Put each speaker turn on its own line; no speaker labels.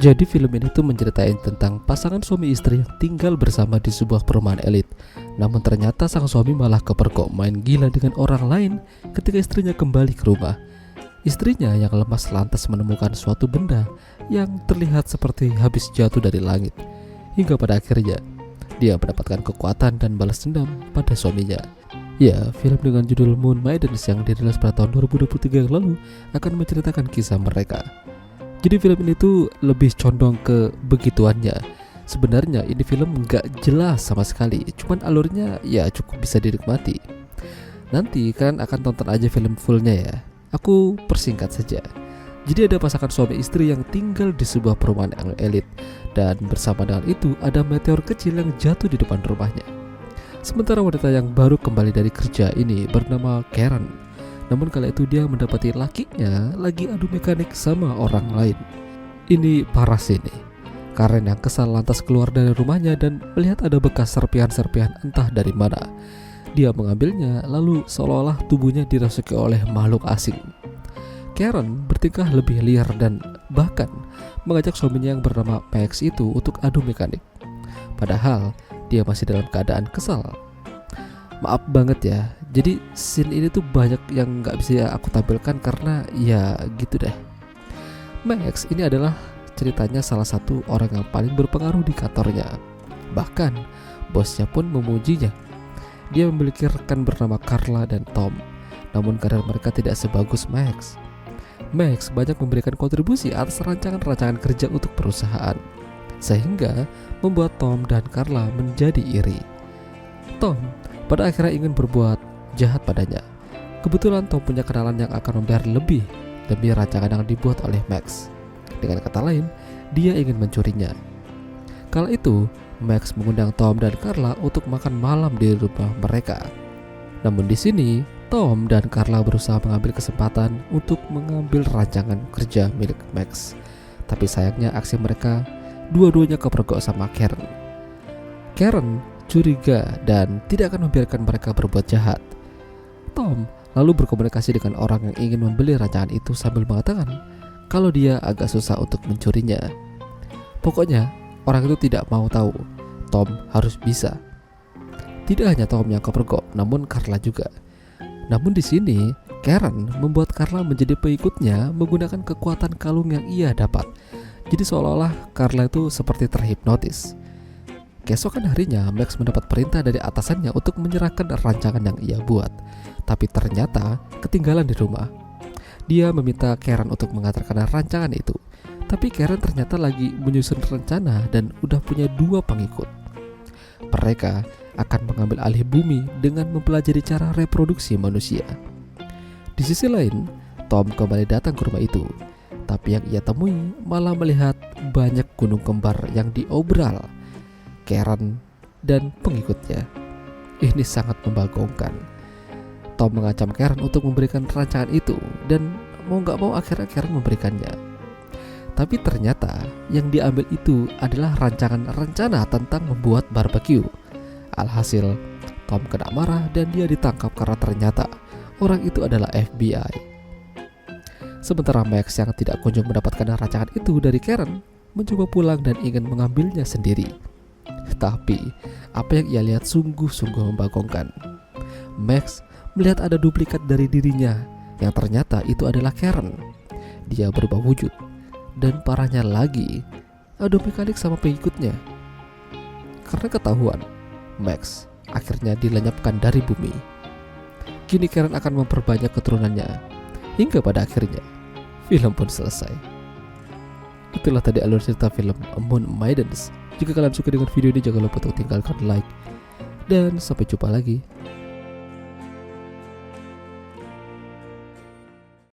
Jadi film ini tuh menceritain tentang pasangan suami istri yang tinggal bersama di sebuah perumahan elit. Namun ternyata sang suami malah kepergok main gila dengan orang lain ketika istrinya kembali ke rumah. Istrinya yang lemas lantas menemukan suatu benda yang terlihat seperti habis jatuh dari langit. Hingga pada akhirnya dia mendapatkan kekuatan dan balas dendam pada suaminya. Ya, film dengan judul Moon Maidens yang dirilis pada tahun 2023 yang lalu akan menceritakan kisah mereka. Jadi film ini tuh lebih condong ke begituannya. Sebenarnya ini film nggak jelas sama sekali, cuman alurnya ya cukup bisa dinikmati. Nanti kalian akan tonton aja film fullnya ya. Aku persingkat saja. Jadi ada pasangan suami istri yang tinggal di sebuah perumahan yang elit, dan bersama dengan itu ada meteor kecil yang jatuh di depan rumahnya. Sementara wanita yang baru kembali dari kerja ini bernama Karen. Namun kala itu dia mendapati lakinya lagi adu mekanik sama orang lain. Ini parah sih nih. Karen yang kesal lantas keluar dari rumahnya dan melihat ada bekas serpihan-serpihan entah dari mana. Dia mengambilnya lalu seolah-olah tubuhnya dirasuki oleh makhluk asing. Karen bertingkah lebih liar dan bahkan mengajak suaminya yang bernama Max itu untuk adu mekanik. Padahal dia masih dalam keadaan kesal. Maaf banget ya, jadi scene ini tuh banyak yang gak bisa aku tampilkan karena ya gitu deh. Max ini adalah ceritanya salah satu orang yang paling berpengaruh di kantornya. Bahkan bosnya pun memujinya. Dia memiliki rekan bernama Carla dan Tom, namun karir mereka tidak sebagus Max. Max banyak memberikan kontribusi atas rancangan-rancangan kerja untuk perusahaan, sehingga membuat Tom dan Carla menjadi iri. Tom pada akhirnya ingin berbuat jahat padanya. Kebetulan Tom punya kenalan yang akan membayar lebih demi rancangan yang dibuat oleh Max. Dengan kata lain, dia ingin mencurinya. Kala itu, Max mengundang Tom dan Carla untuk makan malam di rumah mereka. Namun di sini, Tom dan Carla berusaha mengambil kesempatan untuk mengambil rancangan kerja milik Max. Tapi sayangnya aksi mereka dua-duanya kepergok sama Karen. Karen curiga dan tidak akan membiarkan mereka berbuat jahat. Tom lalu berkomunikasi dengan orang yang ingin membeli rancangan itu sambil mengatakan kalau dia agak susah untuk mencurinya. Pokoknya orang itu tidak mau tahu. Tom harus bisa. Tidak hanya Tom yang kepergok, namun Carla juga. Namun di sini Karen membuat Carla menjadi pengikutnya menggunakan kekuatan kalung yang ia dapat. Jadi seolah-olah Carla itu seperti terhipnotis. Keesokan harinya Max mendapat perintah dari atasannya untuk menyerahkan rancangan yang ia buat. Tapi ternyata ketinggalan di rumah. Dia meminta Karen untuk mengantarkan rancangan itu. Tapi Karen ternyata lagi menyusun rencana dan udah punya 2 pengikut. Mereka akan mengambil alih bumi dengan mempelajari cara reproduksi manusia. Di sisi lain, Tom kembali datang ke rumah itu. Tapi yang ia temui malah melihat banyak gunung kembar yang diobral Karen dan pengikutnya. Ini sangat membagongkan. Tom mengancam Karen untuk memberikan rancangan itu dan mau gak mau akhirnya Karen memberikannya. Tapi ternyata yang diambil itu adalah rancangan rencana tentang membuat barbecue. Alhasil Tom kena marah dan dia ditangkap karena ternyata orang itu adalah FBI. Sementara Max yang tidak kunjung mendapatkan rancangan itu dari Karen mencoba pulang dan ingin mengambilnya sendiri. Tapi apa yang ia lihat sungguh-sungguh membagongkan. Max melihat ada duplikat dari dirinya yang ternyata itu adalah Karen. Dia berubah wujud dan parahnya lagi adu mekanik sama pengikutnya. Karena ketahuan, Max akhirnya dilenyapkan dari bumi. Kini Karen akan memperbanyak keturunannya hingga pada akhirnya film pun selesai. Itulah tadi alur cerita film Moon Maidens. Jika kalian suka dengan video ini jangan lupa untuk tinggalkan like. Dan sampai jumpa lagi.